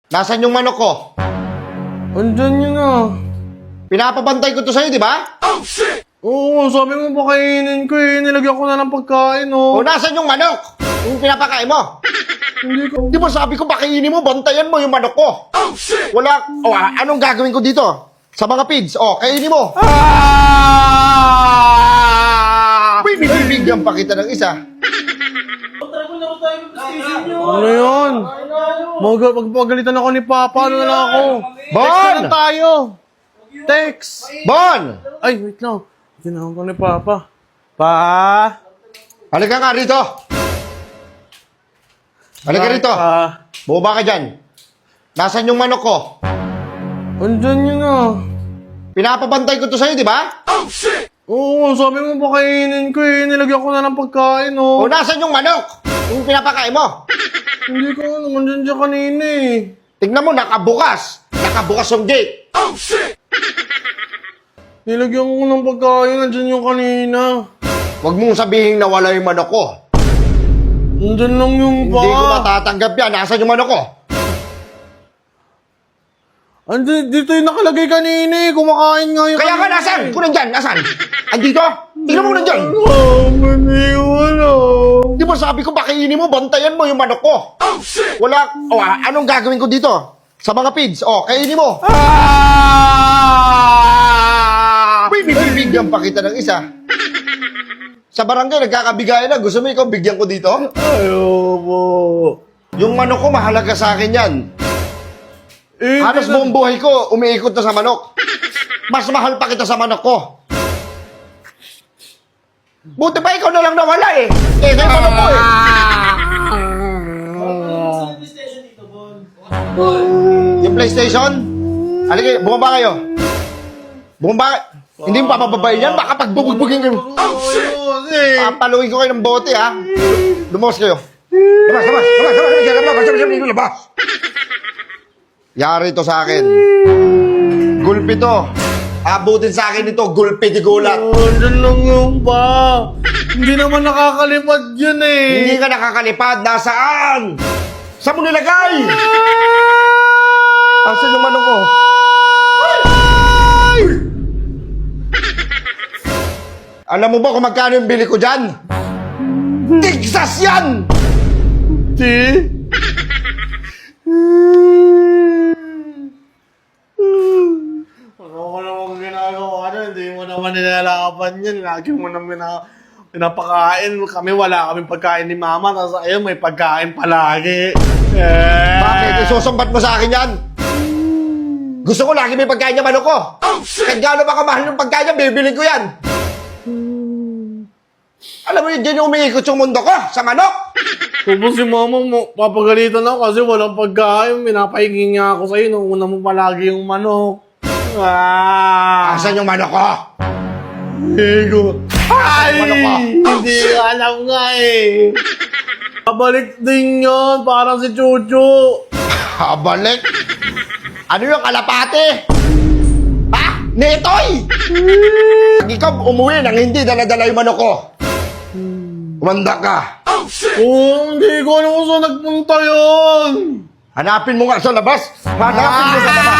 Nasaan yung manok ko? Andyan yun ah. Pinapabantay ko to sa'yo, di ba? Oo, sabi mo pakainin ko eh. Nilagyan ko na ng pagkain O oh. nasaan yung manok? Yung pinapakain mo? Hindi ko... Di ba sabi ko pakainin mo, bantayan mo yung manok ko? Wala, anong gagawin ko dito? Sa mga pigs, kainin mo. Bibigyan pa kita ng isa. Ano yun? Magpagalitan ako ni Papa. Ano na lang ako? Bon! Text na lang tayo. Text. Bon! Ay, wait lang. Tinawag ko ni Papa. Pa? Halika nga rito. Halika rito. Bumaba ka dyan. Nasaan yung manok ko? Andyan yun ah. Pinapabantay ko to sa'yo, di ba? Oo, sabi mo pakainin ko eh. Nilagyan ko na ng pagkain oh. O nasaan yung manok? Yung pinapakain mo? Hindi ko alam. Andyan siya kanina eh. Tignan mo, nakabukas. Nakabukas yung gate. Nilagyan ko ng pagkain. Andyan yung kanina. Huwag mong sabihin na wala yung manok ko. Andyan lang yung pa. Hindi ko matatanggap yan. Nasaan yung manok ko? Andyan, dito yung nakalagay kanina eh. Kumakain nga yung Kaya nga, nasaan? Kung nandyan, nasaan? Andito? Tingnan mo nandyan. Wala. Di ba sabi ko, pakainin mo, bantayan mo yung manok ko. Wala, anong gagawin ko dito? Sa mga pigs, kainin mo. Bibigyan pa kita ng isa. Sa barangay, nagkakabigayan na. Gusto mo ikaw, bigyan ko dito? Ayoko. Yung manok ko, mahalaga sa akin yan. Halos buong buhay ko, umiikot na sa manok. Mas mahal pa kita sa manok ko. Buti pa ikaw na lang nawala eh. Ito yung manok ko eh. Yung PlayStation? Halika, bumaba kayo. Bumaba. Hindi mo papababayin yan. Baka pagbubugbugin kayo. Papaluin ko kayo ng bote ha. Lumos kayo. Labas. Yari to sa akin. Gulpi to. Abutin sa akin ito, gulpi di gulat. Andyan lang yung pa. Hindi naman nakakalipad yun eh. Hindi ka nakakalipad. Nasaan? Saan mo nilagay? Asan yung manok ko? Alam mo ba kung magkano yung bili ko dyan? Tigsas yan! Ano ko naman ginagawa na, hindi mo naman nilalaban yan. Lagi mo naman pinapakain. Kami wala kaming pagkain ni Mama, tapos ayun, may pagkain palagi. Bakit? Isusumbat mo sa akin yan? Gusto ko lagi may pagkain niya manok ko. Kahit gaano ba kamahal ng pagkain niya, bibiling ko yan. Alam mo yun, dyan yung umiikot yung mundo ko, sa manok. Tapos si Mama, papagalitan ako kasi walang pagkain. Pinapahingi nga ako sa'yo nung una mo palagi yung manok. Asan yung manok ko? Ego. Ay! Manok ko. Hindi ko alam nga eh. Babalik din yun, parang si Chuchu. Balik? Ano yung kalapate? Ha? Netoy! Pag ikaw umuwi nang hindi dala-dala yung manok ko. Umanda ka. Oh, hindi ko alam kung saan nagpunta yun. Hanapin mo nga sa labas. Hanapin mo sa labas.